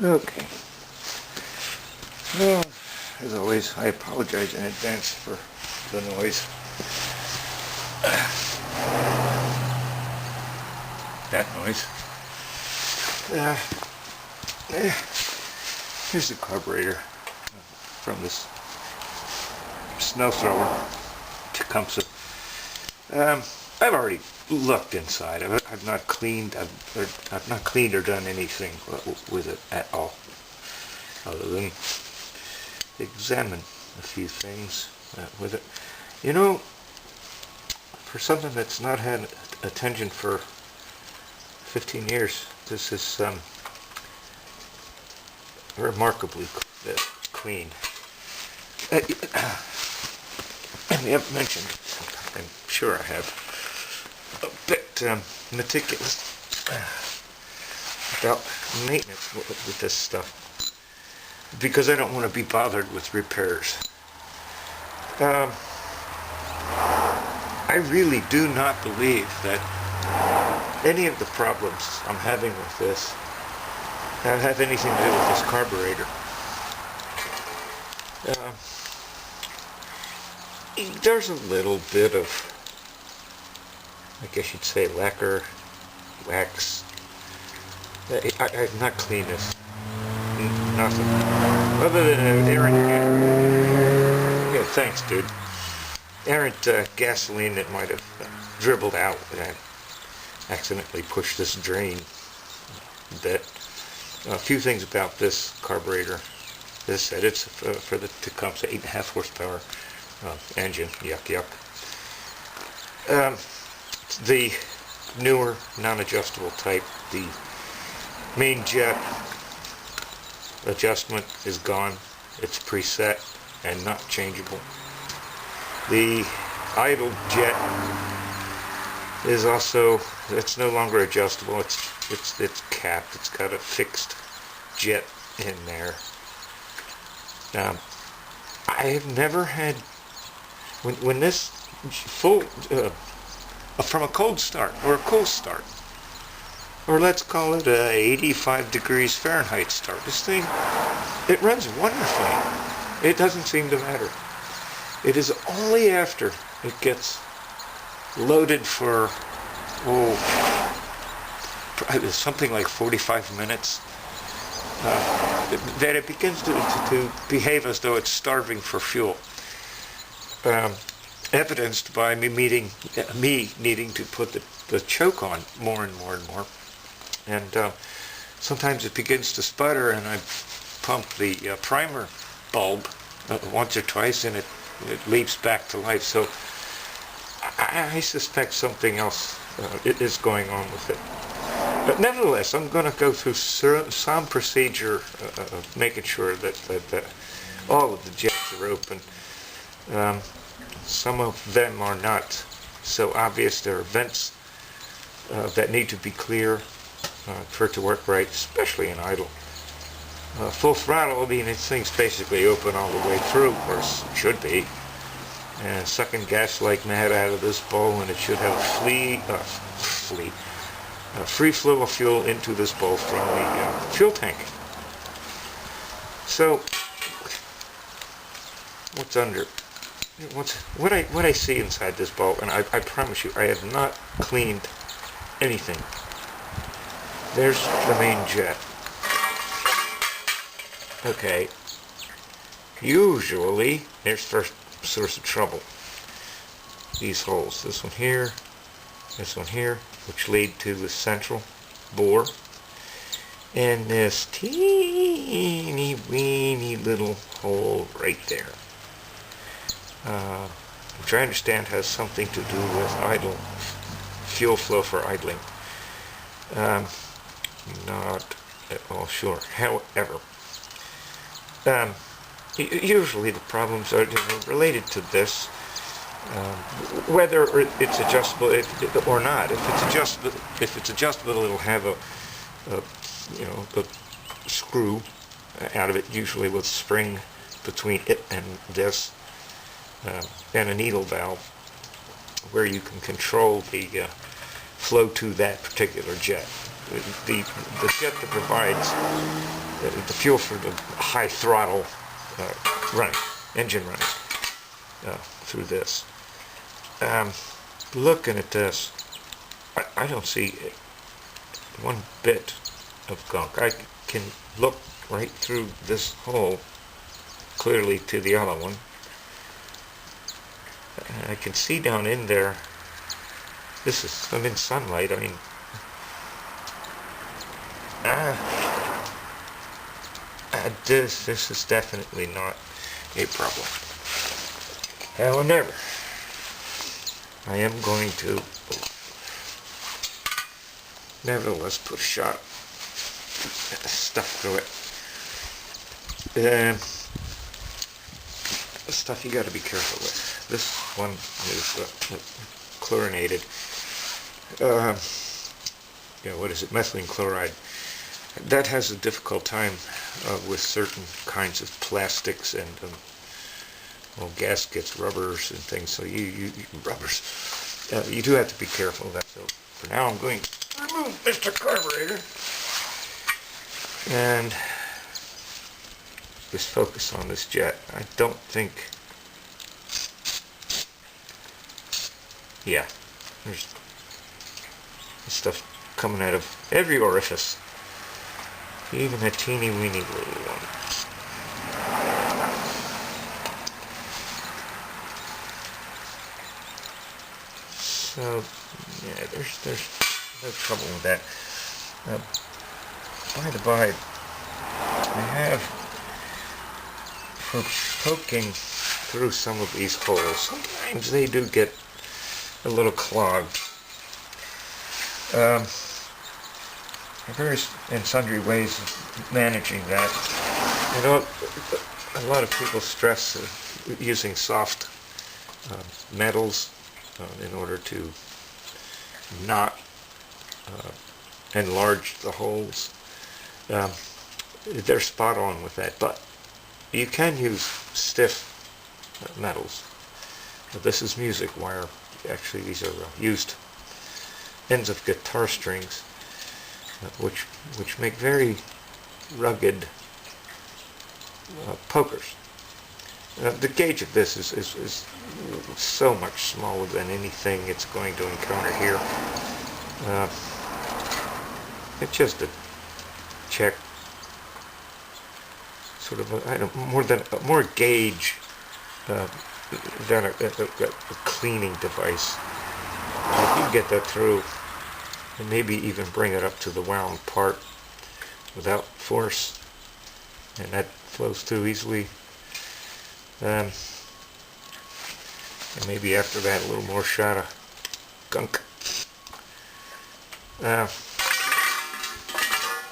Okay. Well, as always, I apologize in advance for the noise. That noise. Here's the carburetor from this snow thrower, Tecumseh. I've already looked inside. I've not cleaned. I've not cleaned or done anything with it at all, other than examine a few things with it. You know, for something that's not had attention for 15 years, this is remarkably clean. I have mentioned, I'm sure I have, a bit meticulous about maintenance with this stuff, because I don't want to be bothered with repairs. I really do not believe that any of the problems I'm having with this have anything to do with this carburetor. There's a little bit of, I guess you'd say, lacquer, wax. I've not cleaned this. Nothing. Other than an errant, yeah, thanks, dude. Errant gasoline that might have dribbled out when I accidentally pushed this drain a bit. A few things about this carburetor. As I said, it's for the Tecumseh 8.5 horsepower engine. Yuck, yuck. The newer non-adjustable type. The main jet adjustment is gone. It's preset and not changeable. The idle jet is also, it's no longer adjustable. It's capped. It's got a fixed jet in there. I have never had, when this full from a cold start or a cool start, or let's call it a 85 degrees Fahrenheit start, this thing, it runs wonderfully. It doesn't seem to matter. It is only after it gets loaded for something like 45 minutes that it begins to behave as though it's starving for fuel. Evidenced by me needing to put the choke on more and more and more. And sometimes it begins to sputter, and I pump the primer bulb once or twice, and it leaps back to life. So I suspect something else is going on with it. But nevertheless, I'm going to go through some procedure of making sure that all of the jets are open. Some of them are not so obvious. There are vents that need to be clear for it to work right, especially in idle. Full throttle, I mean, this thing's basically open all the way through, or it should be. And sucking gas like mad out of this bowl, and it should have free flow of fuel into this bowl from the fuel tank. So, what's under? What I see inside this bowl, and I promise you, I have not cleaned anything. There's the main jet. Okay. Usually, there's first source of trouble. These holes. This one here, which lead to the central bore, and this teeny weeny little hole right there, which I understand has something to do with idle fuel flow for idling. Not at all sure. However, usually the problems are related to this, whether it's adjustable or not. If it's adjustable, it'll have a screw out of it, usually with a spring between it and this, and a needle valve where you can control the flow to that particular jet. The jet that provides the fuel for the high throttle engine running through this. Looking at this, I don't see one bit of gunk. I can look right through this hole clearly to the other one. I can see down in there. I'm in sunlight. I mean, this is definitely not a problem. However, I am going to nevertheless put a shot of stuff through it. Stuff you got to be careful with. This one is chlorinated. What is it? Methylene chloride. That has a difficult time with certain kinds of plastics and gaskets, rubbers, and things. So you do have to be careful of that. So for now, I'm going to remove Mr. Carburetor and just focus on this jet. I don't think. Yeah, there's stuff coming out of every orifice, even a teeny weeny little one. So yeah, there's no trouble with that. By the by, I have, for poking through some of these holes, sometimes they do get a little clogged. Various and sundry ways of managing that. You know, a lot of people stress using soft metals in order to not enlarge the holes. They're spot on with that, but you can use stiff metals. This is music wire. Actually, these are used ends of guitar strings, which make very rugged pokers. The gauge of this is so much smaller than anything it's going to encounter here. It's just a check, sort of more gauge than a cleaning device. If you get that through, and maybe even bring it up to the wound part without force, and that flows through easily. And maybe after that, a little more shot of gunk.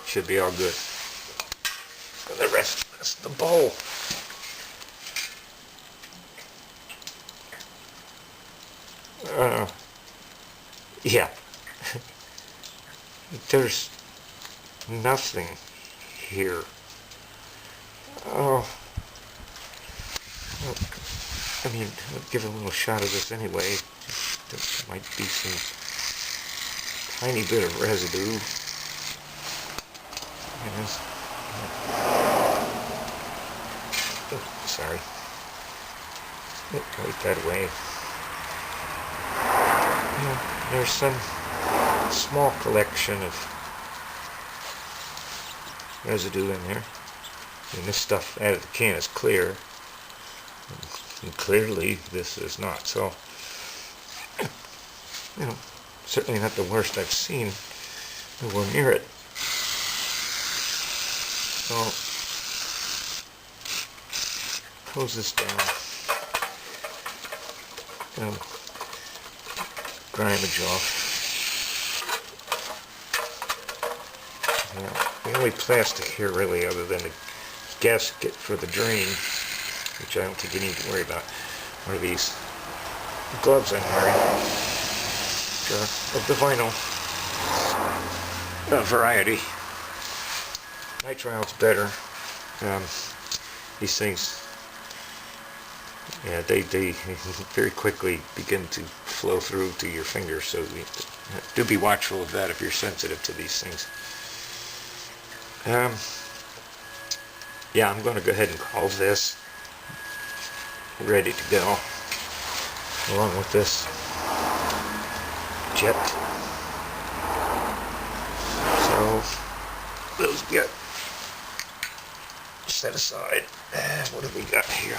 Should be all good. And the rest is the bowl. Yeah. There's nothing here. Oh. I mean, I'll give a little shot of this anyway. There might be some tiny bit of residue. Yes. Oh, sorry. Right that way. Yeah, there's some small collection of residue in there. And this stuff out of the can is clear. And clearly this is not. So, certainly not the worst I've seen. Nowhere near it. So, close this down. Grimage off. The only plastic here really, other than the gasket for the drain, which I don't think you need to worry about, are these gloves I'm wearing, of the vinyl variety. Nitril's better. These things, yeah, they very quickly begin to flow through to your fingers, so do be watchful of that if you're sensitive to these things. yeah, I'm going to go ahead and call this ready to go, along with this jet. So those get set aside. And what have we got here?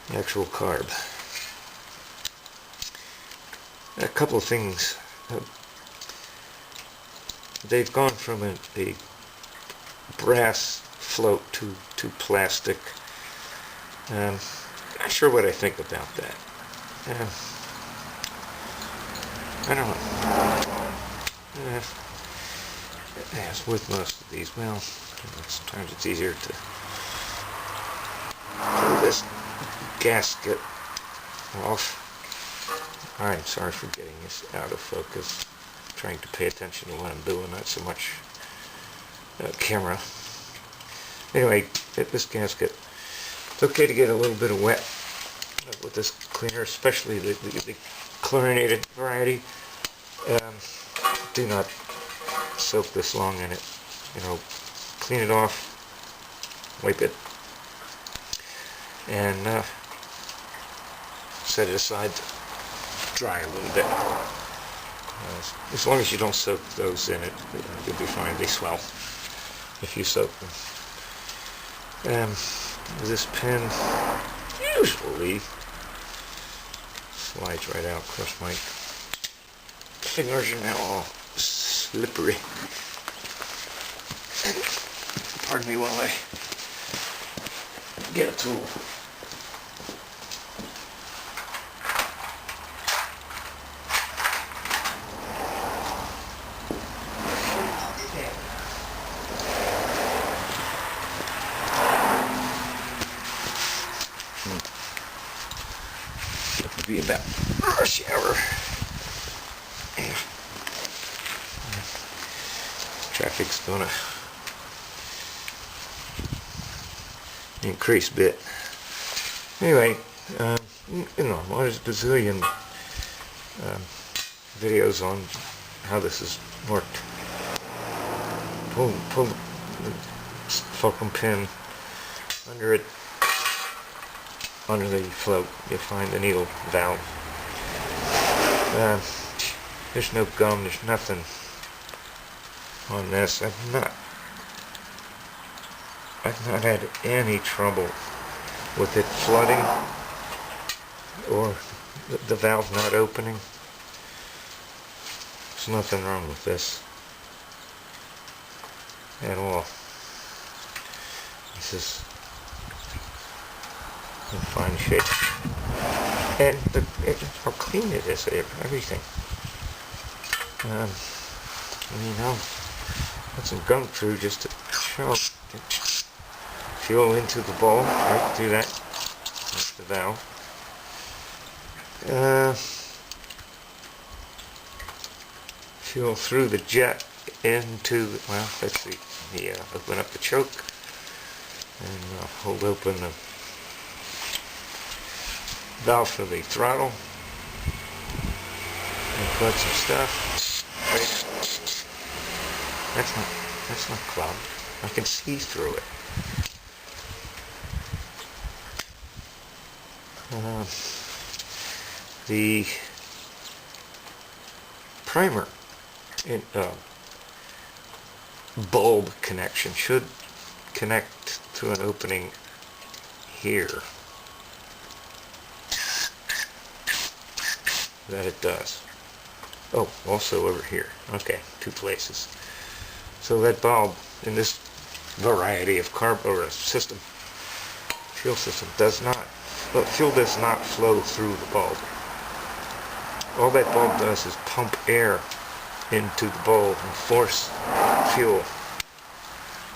The actual carb. A couple of things. They've gone from a brass float to plastic. Not sure what I think about that. I don't know. As with most of these, well, sometimes it's easier to pull this gasket off. I'm sorry for getting this out of focus. I'm trying to pay attention to what I'm doing, not so much camera. Anyway, this gasket. It's okay to get a little bit of wet with this cleaner, especially the chlorinated variety. Do not soak this long in it. You know, clean it off, wipe it, and set it aside to dry a little bit. As long as you don't soak those in it, you'll be fine. They swell if you soak them. This pin usually slides right out. Of course, my fingers are now all slippery. Pardon me while I get a tool. It would be about rush hour. Traffic's gonna increase a bit. Anyway, you know, there's a bazillion videos on how this is worked. Pull the fulcrum pin under it, under the float. You'll find the needle valve. There's no gum. There's nothing on this. I've not had any trouble with it flooding or the valve not opening. There's nothing wrong with this at all. This is in fine shape. And how clean it is, everything. You know, put some gum through just to show fuel into the bowl, right through that. That's the valve. Fuel through the jet into, well, let's see, open up the choke and hold open the valve for the throttle and put some stuff. That's not clogged. I can see through it. The primer bulb connection should connect to an opening here. That it does. Oh, also over here. Okay, two places. So that bulb in this variety of system, fuel system, fuel does not flow through the bulb. All that bulb does is pump air into the bulb and force fuel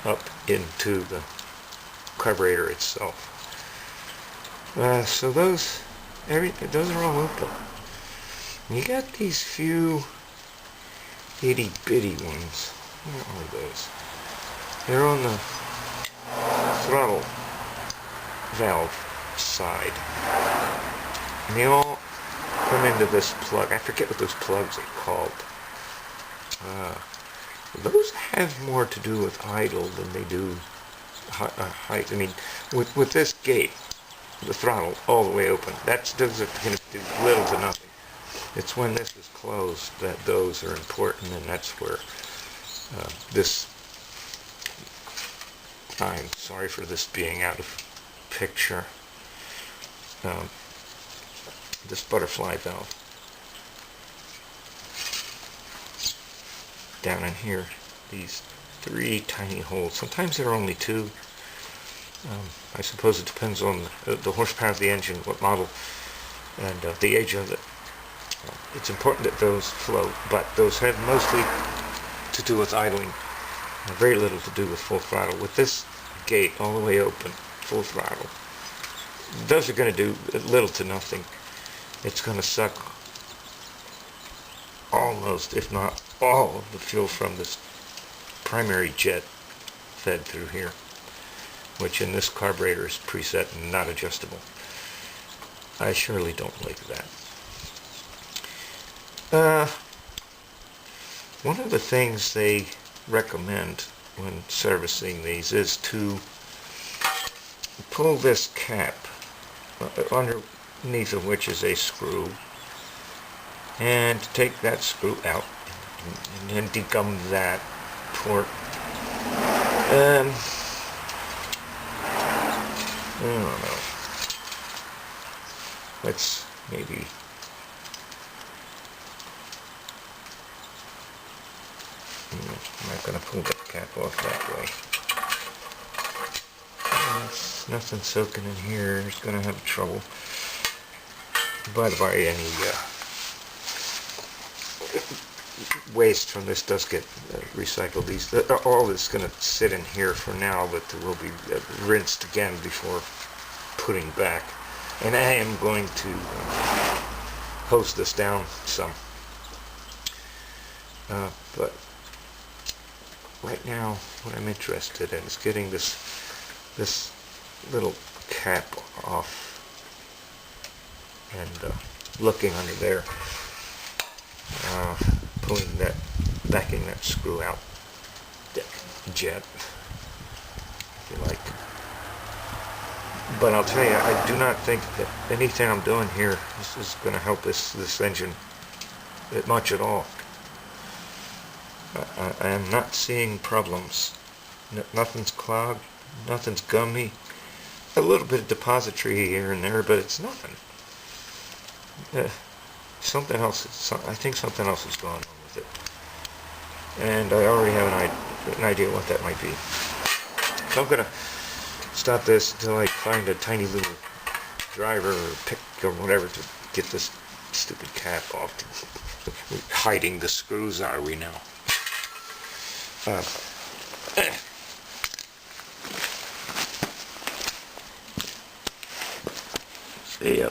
up into the carburetor itself. So those are all open. You got these few itty bitty ones. Where are those? They're on the throttle valve side. And they all come into this plug. I forget what those plugs are called. Those have more to do with idle than they do height. I mean, with this gate, the throttle all the way open, those are going to do little to nothing. It's when this is closed that those are important, and that's where this. I'm sorry for this being out of picture. This butterfly valve down in here, these 3 tiny holes. Sometimes there are only 2. I suppose it depends on the horsepower of the engine, what model, and the age of it. It's important that those float, but those have mostly to do with idling, very little to do with full throttle. With this gate all the way open, full throttle, those are going to do little to nothing. It's going to suck almost, if not all, of the fuel from this primary jet fed through here, which in this carburetor is preset and not adjustable. I surely don't like that. One of the things they recommend when servicing these is to pull this cap, underneath of which is a screw, and take that screw out and then degum that port. I don't know. Let's maybe I'm not going to pull that cap off that way. There's nothing soaking in here. It's going to have trouble. By the way, any waste from this does get recycled. All this is going to sit in here for now, but it will be rinsed again before putting back. And I am going to hose this down some. But right now, what I'm interested in is getting this little cap off and looking under there, backing that screw out, that jet, if you like. But I'll tell you, I do not think that anything I'm doing here is going to help this engine much at all. I am not seeing problems. Nothing's clogged, nothing's gummy. A little bit of depository here and there, but it's nothing. Something else. I think something else is going on with it, and I already have an idea what that might be. So I'm gonna stop this until I find a tiny little driver or pick or whatever to get this stupid cap off. Hiding the screws, are we now? See ya.